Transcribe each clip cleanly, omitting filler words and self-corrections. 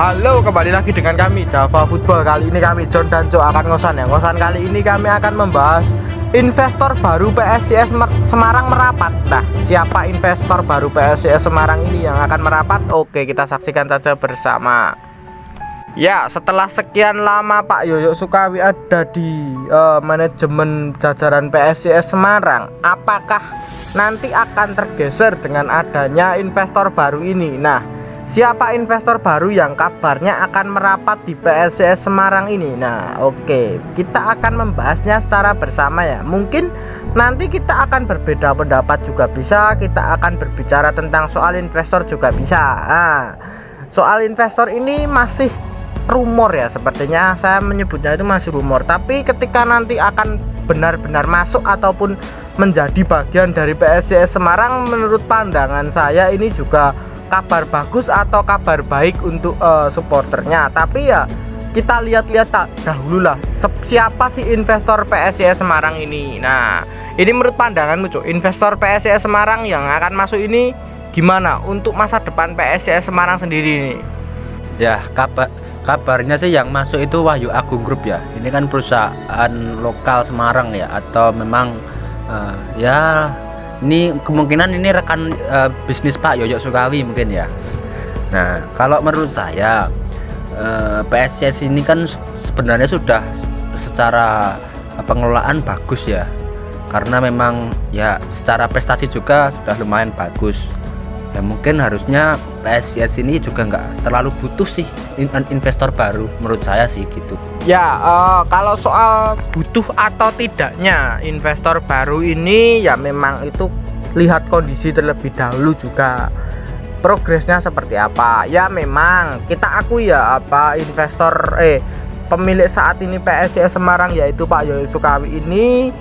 Halo, kembali lagi dengan kami Java Football. Kali ini kami John dan Joe akan ngosan ya. Ngosan kali ini kami akan membahas investor baru PSIS Semarang merapat. Nah, siapa investor baru PSIS Semarang ini yang akan merapat? Oke, kita saksikan saja bersama. Ya, setelah sekian lama Pak Yoyo Sukawi ada di manajemen jajaran PSIS Semarang, apakah nanti akan tergeser dengan adanya investor baru ini? Nah, siapa investor baru yang kabarnya akan merapat di PSIS Semarang ini? Nah, oke, kita akan membahasnya secara bersama ya. Mungkin nanti kita akan berbeda pendapat juga bisa, kita akan berbicara tentang soal investor juga bisa. Nah, soal investor ini masih rumor ya, sepertinya saya menyebutnya itu masih rumor. Tapi ketika nanti akan benar-benar masuk ataupun menjadi bagian dari PSIS Semarang, menurut pandangan saya ini juga kabar bagus atau kabar baik untuk supporternya. Tapi ya kita lihat-lihat dahulu lah siapa sih investor PSIS Semarang ini. Nah, ini menurut pandanganmu Cuk, investor PSIS Semarang yang akan masuk ini gimana untuk masa depan PSIS Semarang sendiri ini? Ya, kabarnya sih yang masuk itu Wahyu Agung Group ya. Ini kan perusahaan lokal Semarang ya, atau memang ya ini kemungkinan ini rekan bisnis Pak Yoyo Sukawi mungkin ya. Nah, kalau menurut saya PSIS ini kan sebenarnya sudah secara pengelolaan bagus ya, karena memang ya secara prestasi juga sudah lumayan bagus. Ya mungkin harusnya PSIS ini juga nggak terlalu butuh sih investor baru, menurut saya sih gitu. Ya, kalau soal butuh atau tidaknya investor baru ini ya memang itu lihat kondisi terlebih dahulu juga, progresnya seperti apa. Ya memang kita akui ya, pemilik saat ini PSIS Semarang yaitu Pak Yoyo Sukawi ini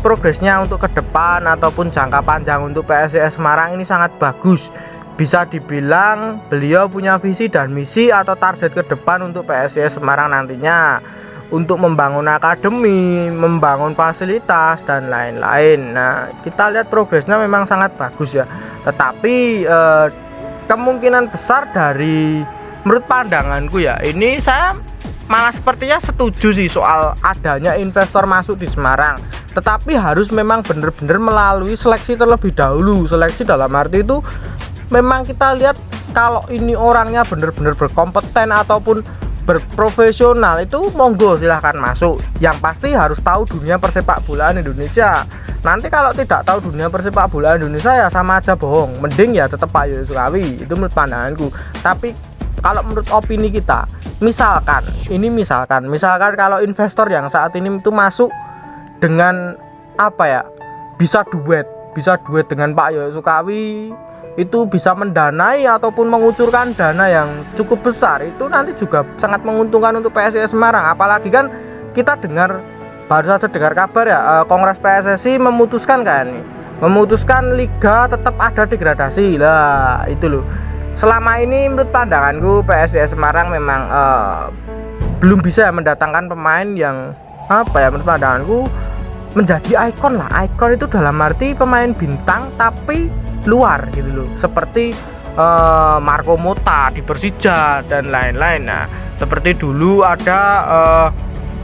progresnya untuk ke depan ataupun jangka panjang untuk PSIS Semarang ini sangat bagus. Bisa dibilang beliau punya visi dan misi atau target ke depan untuk PSIS Semarang nantinya, untuk membangun akademi, membangun fasilitas dan lain-lain. Nah, kita lihat progresnya memang sangat bagus ya. Tetapi kemungkinan besar dari menurut pandanganku ya, ini saya malah sepertinya setuju sih soal adanya investor masuk di Semarang. Tetapi harus memang benar-benar melalui seleksi terlebih dahulu. Seleksi dalam arti itu memang kita lihat kalau ini orangnya benar-benar berkompeten ataupun berprofesional, itu monggo silahkan masuk. Yang pasti harus tahu dunia persepak bolaan Indonesia. Nanti kalau tidak tahu dunia persepak bolaan Indonesia ya sama aja bohong. Mending ya tetap Pak Yoyo Sukawi, itu menurut pandanganku. Tapi kalau menurut opini kita, misalkan kalau investor yang saat ini itu masuk dengan bisa duet dengan Pak Yoyo Sukawi, itu bisa mendanai ataupun mengucurkan dana yang cukup besar, itu nanti juga sangat menguntungkan untuk PSIS Semarang. Apalagi kan kita baru saja dengar kabar ya, Kongres PSSI memutuskan liga tetap ada degradasi lah, itu loh. Selama ini menurut pandanganku PSIS Semarang memang belum bisa mendatangkan pemain yang menurut pandanganku menjadi ikon lah. Ikon itu dalam arti pemain bintang tapi luar gitu loh, seperti Marco Motta di Persija dan lain-lain. Nah, seperti dulu ada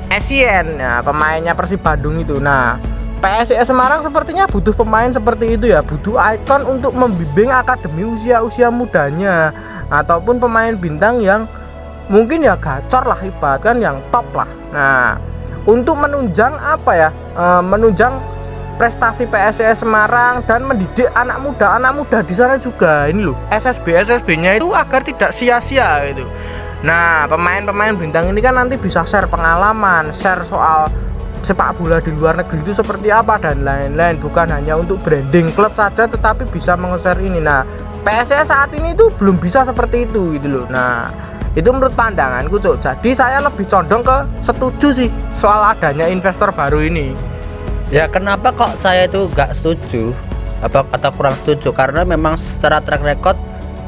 Essien ya, pemainnya Persib Bandung itu. Nah, PSIS Semarang sepertinya butuh pemain seperti itu ya, butuh ikon untuk membimbing akademi usia mudanya, ataupun pemain bintang yang mungkin ya gacor lah, ibaratkan yang top lah. Nah, untuk menunjang menunjang prestasi PSIS Semarang dan mendidik anak muda di sana juga, ini loh SSB-nya itu agar tidak sia-sia gitu. Nah, pemain-pemain bintang ini kan nanti bisa share pengalaman, share soal sepak bola di luar negeri itu seperti apa dan lain-lain, bukan hanya untuk branding klub saja tetapi bisa meng-share ini. Nah, PSIS saat ini itu belum bisa seperti itu gitu loh. Nah, itu menurut pandanganku Cuk. Jadi saya lebih condong ke setuju sih soal adanya investor baru ini. Ya, kenapa kok saya itu gak setuju atau kurang setuju? Karena memang secara track record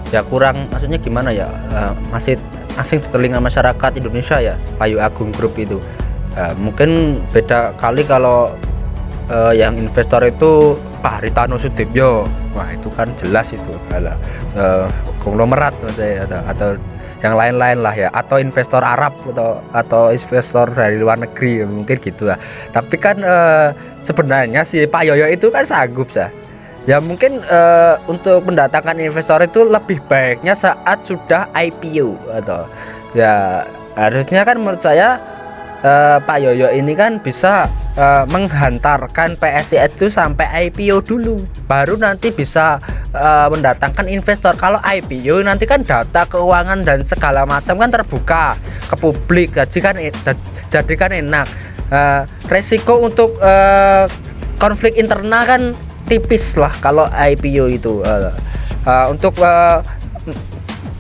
ya kurang, maksudnya gimana ya, masih asing di telinga masyarakat Indonesia ya, Wahyu Agung Group itu. Mungkin beda kali kalau yang investor itu Pak Haritano Sudibyo. Wah, itu kan jelas itu konglomerat maksudnya, atau yang lain-lain lah ya, atau investor Arab atau investor dari luar negeri mungkin gitu lah. Tapi kan sebenarnya si Pak Yoyo itu kan sanggup ya mungkin untuk mendatangkan investor itu lebih baiknya saat sudah IPO atau ya harusnya kan menurut saya Pak Yoyo ini kan bisa menghantarkan PSIS itu sampai IPO dulu, baru nanti bisa mendatangkan investor. Kalau IPO nanti kan data keuangan dan segala macam kan terbuka ke publik, jadi kan enak. Resiko untuk konflik internal kan tipis lah kalau IPO itu. Untuk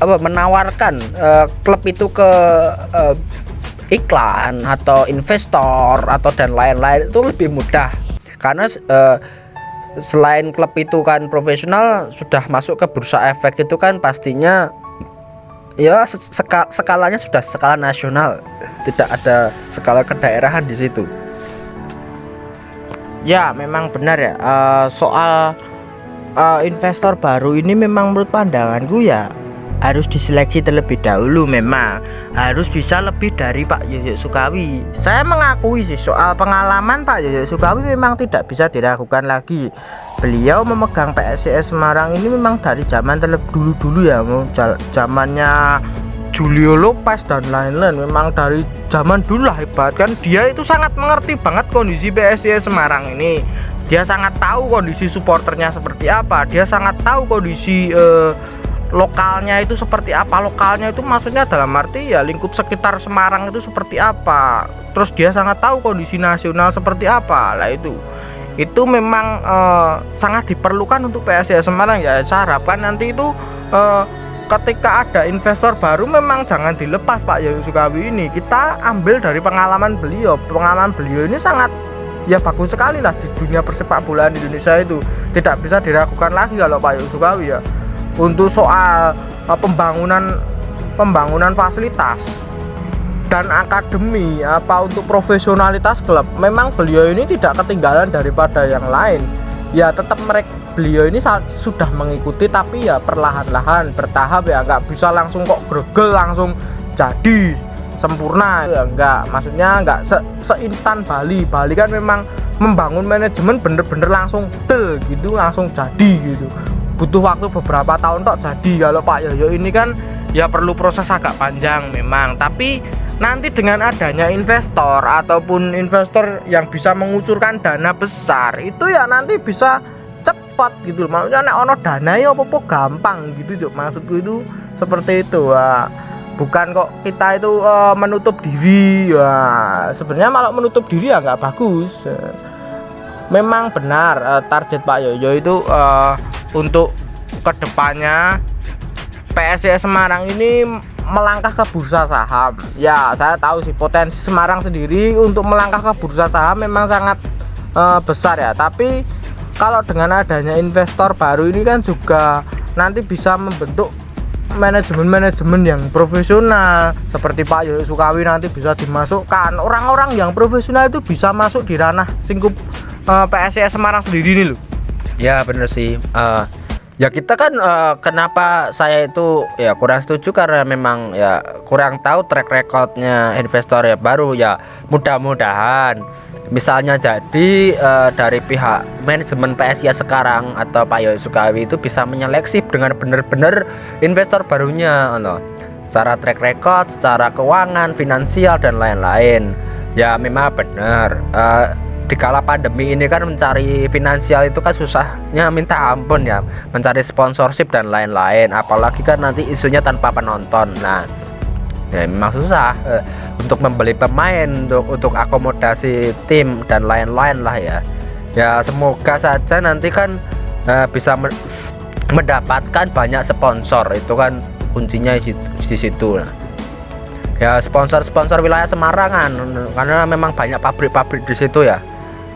menawarkan klub itu ke iklan atau investor atau dan lain-lain itu lebih mudah, karena selain klub itu kan profesional, sudah masuk ke bursa efek itu kan pastinya ya skalanya sudah skala nasional, tidak ada skala kedaerahan di situ. Ya memang benar ya, soal investor baru ini memang menurut pandanganku ya harus diseleksi terlebih dahulu, memang harus bisa lebih dari Pak Yoyo Sukawi. Saya mengakui sih soal pengalaman Pak Yoyo Sukawi memang tidak bisa diragukan lagi. Beliau memegang PSIS Semarang ini memang dari zaman terlebih dulu ya, zamannya Julio Lopez dan lain-lain, memang dari zaman dulu lah hebat kan. Dia itu sangat mengerti banget kondisi PSIS Semarang ini. Dia sangat tahu kondisi supporternya seperti apa, dia sangat tahu kondisi lokalnya itu seperti apa. Lokalnya itu maksudnya dalam arti ya lingkup sekitar Semarang itu seperti apa. Terus dia sangat tahu kondisi nasional seperti apa. Lah itu memang sangat diperlukan untuk PSIS Semarang ya. Saya harapkan nanti itu ketika ada investor baru memang jangan dilepas Pak Yoyo Sukawi ini. Kita ambil dari pengalaman beliau. Pengalaman beliau ini sangat ya bagus sekali lah di dunia persepak bolaan Indonesia itu. Tidak bisa diragukan lagi kalau Pak Yoyo Sukawi ya. Untuk soal pembangunan fasilitas dan akademi untuk profesionalitas klub, memang beliau ini tidak ketinggalan daripada yang lain. Ya tetap beliau ini sudah mengikuti, tapi ya perlahan-lahan bertahap ya, nggak bisa langsung kok gregel langsung jadi sempurna ya, enggak. Maksudnya enggak seinstan Bali kan memang membangun manajemen bener-bener langsung gitu, langsung jadi gitu, butuh waktu beberapa tahun tok jadi. Kalau Pak Yoyo ini kan ya perlu proses agak panjang memang, tapi nanti dengan adanya investor ataupun investor yang bisa mengucurkan dana besar itu ya nanti bisa cepat gitu. Maksudnya nek ono dana ya apa gampang gitu Cuk. Maksudku itu seperti itu. Bukan kok kita itu menutup diri ya. Sebenarnya kalau menutup diri ya nggak bagus. Memang benar target Pak Yoyo itu untuk kedepannya PSIS Semarang ini melangkah ke bursa saham. Ya saya tahu sih potensi Semarang sendiri untuk melangkah ke bursa saham memang sangat besar ya. Tapi kalau dengan adanya investor baru ini kan juga nanti bisa membentuk manajemen yang profesional. Seperti Pak Yoyo Sukawi nanti bisa dimasukkan orang-orang yang profesional, itu bisa masuk di ranah lingkup PSIS Semarang sendiri ini loh. Ya bener sih. Ya kita kan kenapa saya itu ya kurang setuju, karena memang ya kurang tahu track recordnya investor ya baru. Ya mudah-mudahan misalnya jadi dari pihak manajemen PSIS sekarang atau Pak Yoyo Sukawi itu bisa menyeleksi dengan benar-benar investor barunya secara track record, secara keuangan, finansial dan lain-lain. Ya memang benar di kala pandemi ini kan mencari finansial itu kan susahnya minta ampun ya, mencari sponsorship dan lain-lain, apalagi kan nanti isunya tanpa penonton. Nah ya memang susah untuk membeli pemain, untuk akomodasi tim dan lain-lain lah ya. Ya semoga saja nanti kan bisa mendapatkan banyak sponsor, itu kan kuncinya di situ. Nah, ya sponsor wilayah Semarang kan, karena memang banyak pabrik-pabrik di situ ya,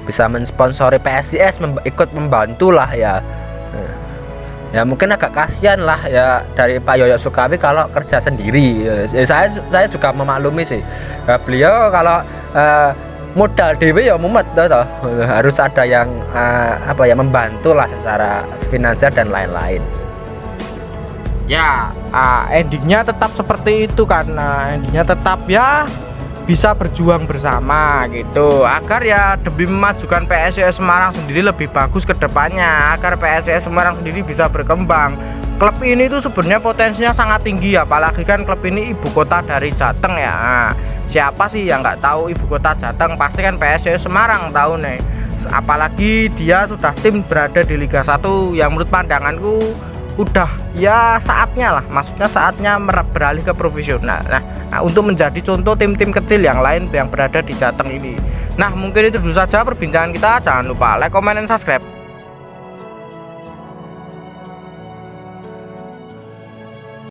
bisa mensponsori PSIS, ikut membantu lah ya. Ya mungkin agak kasihan lah ya dari Pak Yoyo Sukawi kalau kerja sendiri. Saya juga memaklumi sih. Beliau kalau modal dewe ya mumet toh. Harus ada yang membantu lah secara finansial dan lain-lain. ya endingnya tetap seperti itu kan. Endingnya tetap ya bisa berjuang bersama gitu, agar ya demi memajukan PSIS Semarang sendiri lebih bagus ke depannya, agar PSIS Semarang sendiri bisa berkembang. Klub ini tuh sebenarnya potensinya sangat tinggi, apalagi kan klub ini ibu kota dari Jateng ya. Siapa sih yang nggak tahu ibu kota Jateng? Pasti kan PSIS Semarang tahu nih. Apalagi dia sudah tim berada di Liga 1 yang menurut pandanganku udah ya saatnya lah, maksudnya saatnya beralih ke profesional. Nah, untuk menjadi contoh tim-tim kecil yang lain yang berada di Jateng ini. Nah, mungkin itu dulu saja perbincangan kita. Jangan lupa like, comment, dan subscribe.